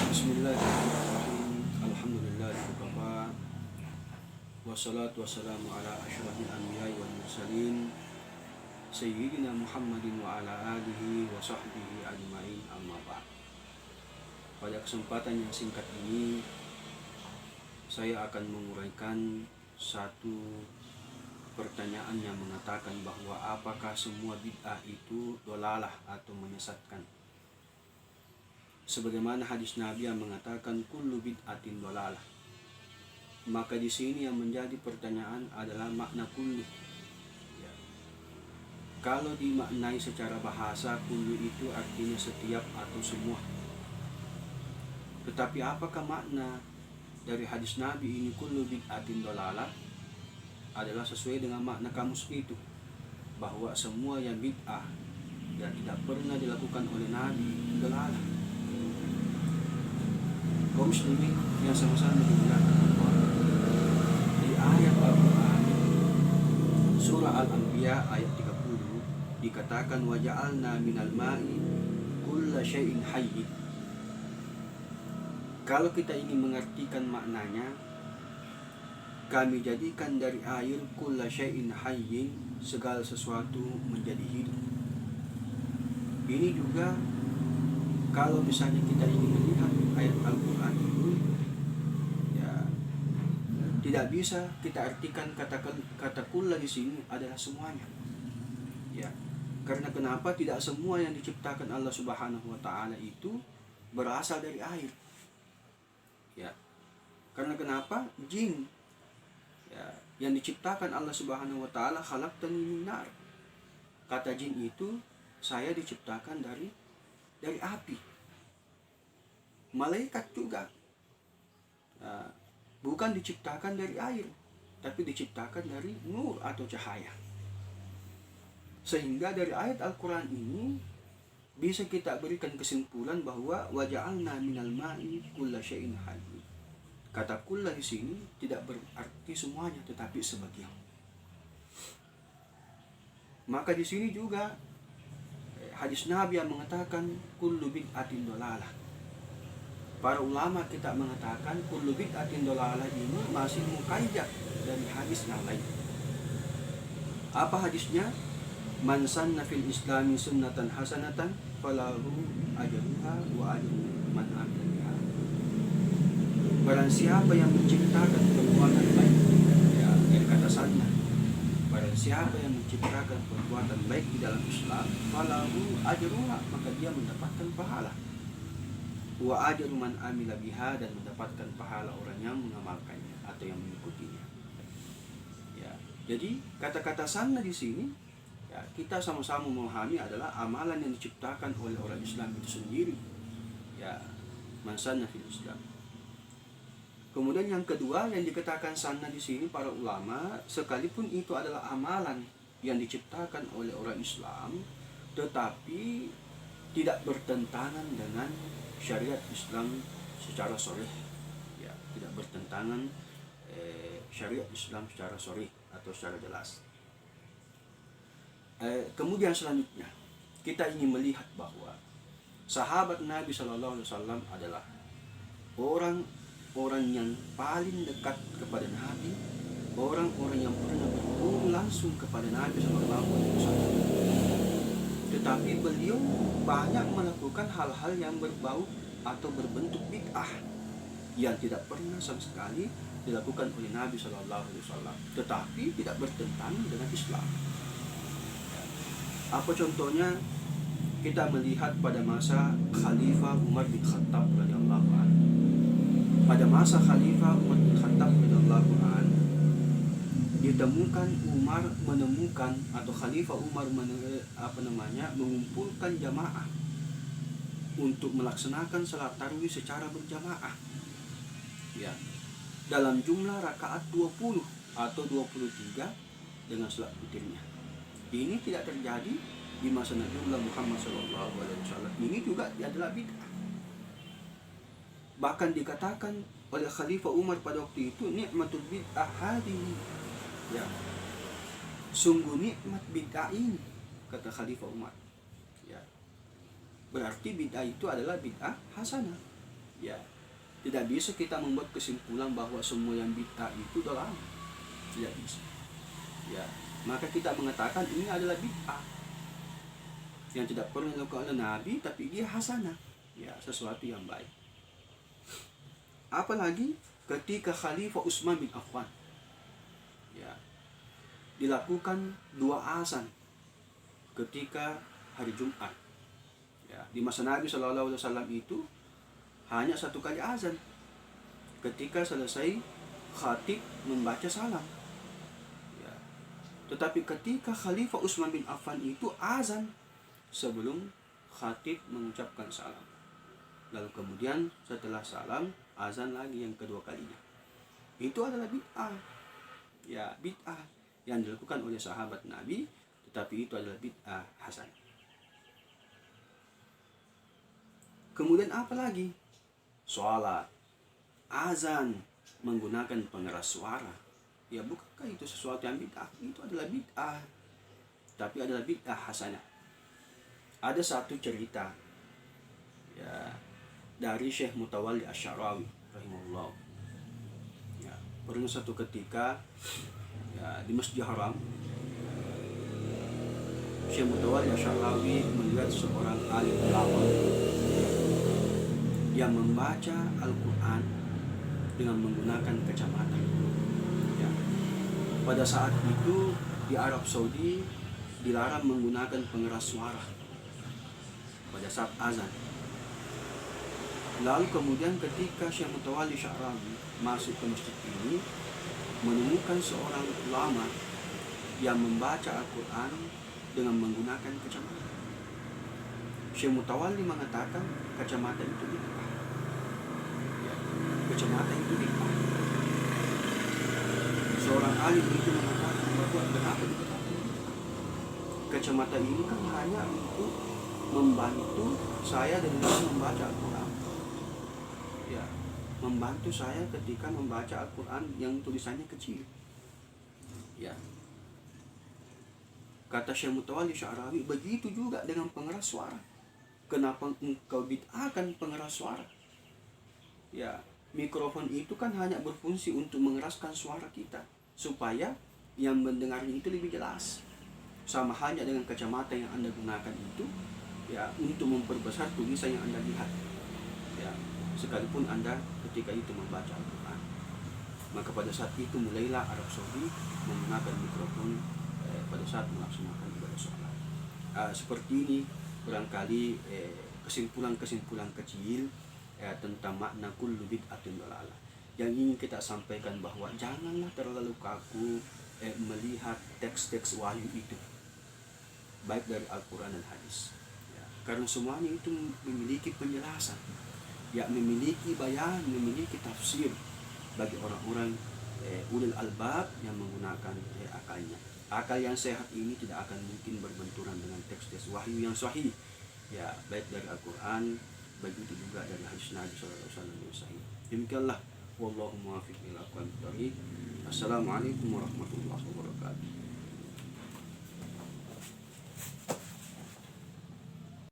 Bismillahirrahmanirrahim. Alhamdulillahirrahmanirrahim. Wassalatu wassalamu ala asyrafil anbiya'i wal mursalin Sayyidina Muhammadin wa ala alihi wa sahbihi ajma'in, amma ba'd. Pada kesempatan yang singkat ini, saya akan menguraikan satu pertanyaan yang mengatakan bahwa apakah semua bid'ah itu dolalah atau menyesatkan. Sebagaimana hadis Nabi yang mengatakan kullu bid'atin dolalah. Maka di sini yang menjadi pertanyaan adalah makna kullu. Ya. Kalau dimaknai secara bahasa, kullu itu artinya setiap atau semua. Tetapi apakah makna dari hadis Nabi ini kullu bid'atin dolalah? Adalah sesuai dengan makna kamus itu, bahwa semua yang bid'ah yang tidak pernah dilakukan oleh Nabi dolalah. Kaum muslimin yang sama-sama dimuliakan Allah, di ayat Al-Quran surah Al-Anbiya ayat 30 dikatakan waja'alna minal ma'i kulla syai'in hayy. Kalau kita ingin mengartikan maknanya, kami jadikan dari air kulla syai'in hayyin, segala sesuatu menjadi hidup. Ini juga kalau misalnya kita ingin melihat ayat Al-Quran itu, ya, tidak bisa kita artikan kata kulla di sini adalah semuanya. Ya, karena kenapa? Tidak semua yang diciptakan Allah Subhanahu wa Ta'ala itu berasal dari air. Ya, karena kenapa? Jin, ya, yang diciptakan Allah Subhanahu wa Ta'ala khalaqtani min nar. Kata jin itu, saya diciptakan dari api. Malaikat juga bukan diciptakan dari air, tapi diciptakan dari nur atau cahaya. Sehingga dari ayat Al-Quran ini bisa kita berikan kesimpulan bahwa waja'alna minal ma'i kulla syai'in hayy. Kata kulla di sini tidak berarti semuanya, tetapi sebagian. Maka di sini juga hadis Nabi yang mengatakan kullu bid'atin dolalah. Para ulama kita mengatakan kullu bid'atin dolalah ini masih muqayyad dari hadis yang lain. Apa hadisnya? Man sanna fil islami sunnatan hasanatan falahu ajruha wa ajru man amila biha. Barang siapa yang menciptakan perbuatan baik, ya, dari kata sanna, barang siapa yang menciptakan perbuatan baik di dalam Islam, falahu ajruha, maka dia mendapatkan pahala. Wa ajru man amila biha, dan mendapatkan pahala orang yang mengamalkannya atau yang mengikutinya. Ya, jadi kata-kata sanna di sini, ya, kita sama-sama memahami adalah amalan yang diciptakan oleh orang Islam itu sendiri. Ya, man sanna fil Islam. Kemudian yang kedua yang dikatakan sanna di sini para ulama, sekalipun itu adalah amalan yang diciptakan oleh orang Islam, tetapi tidak bertentangan dengan syariat Islam secara sharih. Ya, tidak bertentangan syariat Islam secara sharih atau secara jelas. Kemudian selanjutnya kita ingin melihat bahwa sahabat Nabi Shallallahu Alaihi Wasallam adalah orang yang paling dekat kepada Nabi, orang-orang yang pernah berhubung langsung kepada Nabi Shallallahu Alaihi Wasallam. Tetapi beliau banyak melakukan hal-hal yang berbau atau berbentuk bid'ah yang tidak pernah sama sekali dilakukan oleh Nabi Shallallahu Alaihi Wasallam, tetapi tidak bertentangan dengan Islam. Apa contohnya? Kita melihat pada masa Khalifah Umar bin Khattab radhiyallahu anhu. Pada masa Khalifah Umar bin Khattab radhiyallahu anhu, ditemukan atau Khalifah Umar mengumpulkan jamaah untuk melaksanakan salat tarawih secara berjamaah. Ya, dalam jumlah rakaat 20 atau 23 dengan salat witirnya. Ini tidak terjadi di masa Nabi Muhammad SAW. Ini juga adalah bid'ah. Bahkan dikatakan oleh Khalifah Umar pada waktu itu, nikmatul bid'ah hadhihi. Ya, sungguh nikmat bid'ah ini, kata Khalifah Umar. Ya, berarti bid'ah itu adalah bid'ah hasanah. Ya, tidak bisa kita membuat kesimpulan bahwa semua yang bid'ah itu adalah tidak bisa. Ya, maka kita mengatakan ini adalah bid'ah yang tidak pernah dilakukan oleh Nabi, tapi dia hasanah, ya, sesuatu yang baik. Apalagi ketika Khalifah Utsman bin Affan, ya, dilakukan 2 azan ketika hari Jumat. Ya, di masa Nabi Shallallahu Alaihi Wasallam itu hanya 1 kali azan ketika selesai khatib membaca salam. Ya. Tetapi ketika Khalifah Utsman bin Affan itu azan sebelum khatib mengucapkan salam. Lalu kemudian setelah salam azan lagi yang kedua kalinya. Itu adalah bid'ah. Ya, bid'ah yang dilakukan oleh sahabat Nabi, tetapi itu adalah bid'ah hasan. Kemudian apa lagi? Sholat, azan menggunakan pengeras suara. Ya, bukankah itu sesuatu yang bid'ah? Itu adalah bid'ah, tapi adalah bid'ah hasanah. Ada satu cerita, ya, dari Syekh Mutawalli Asy-Sya'rawi rahimahullah. Ya, pernah satu ketika, ya, di Masjidil Haram, Syekh Mutawalli Asy-Sya'rawi melihat seorang alim ulama yang membaca Al-Quran dengan menggunakan kacamata. Ya. Pada saat itu di Arab Saudi dilarang menggunakan pengeras suara pada saat azan. Lalu kemudian ketika Syekh Mutawalli Asy-Sya'rawi masuk ke masjid ini, menemukan seorang ulama yang membaca Al-Quran dengan menggunakan kacamata. Syekh Mutawalli mengatakan kacamata itu bid'ah. Ya, kacamata itu bid'ah. Seorang alim itu mengatakan bahwa kenapa dikatakan kacamata ini kan hanya untuk membantu saya dalam membaca Al-Quran. Ya, membantu saya ketika membaca Al-Quran yang tulisannya kecil. Ya. Kata Syekh Mutawalli Asy-Sya'rawi, begitu juga dengan pengeras suara. Kenapa engkau bid'ahkan pengeras suara? Ya, mikrofon itu kan hanya berfungsi untuk mengeraskan suara kita supaya yang mendengarnya itu lebih jelas. Sama halnya dengan kacamata yang Anda gunakan itu, ya, untuk memperbesar tulisan yang Anda lihat. Ya, sekalipun Anda ketika itu membaca Al-Quran. Maka pada saat itu mulailah Arab Saudi menggunakan mikrofon pada saat melaksanakan ibadah sholat. Seperti ini barangkali kesimpulan-kesimpulan kecil tentang makna kullu bid'atin dhalalah. Yang ingin kita sampaikan bahwa janganlah terlalu kaku melihat teks-teks wahyu itu, baik dari Al-Quran dan hadis. Ya, karena semuanya itu memiliki penjelasan, ya, memiliki bayan, memiliki tafsir bagi orang-orang ulil albab yang menggunakan akalnya. Akal yang sehat ini tidak akan mungkin berbenturan dengan teks-teks wahyu yang sahih, ya, baik dari Al-Quran, begitu juga dari hadis Nabi SAW yang sahih. Demikianlah, wallahu muwaffiq ila aqwamit thoriq. Assalamualaikum warahmatullahi wabarakatuh.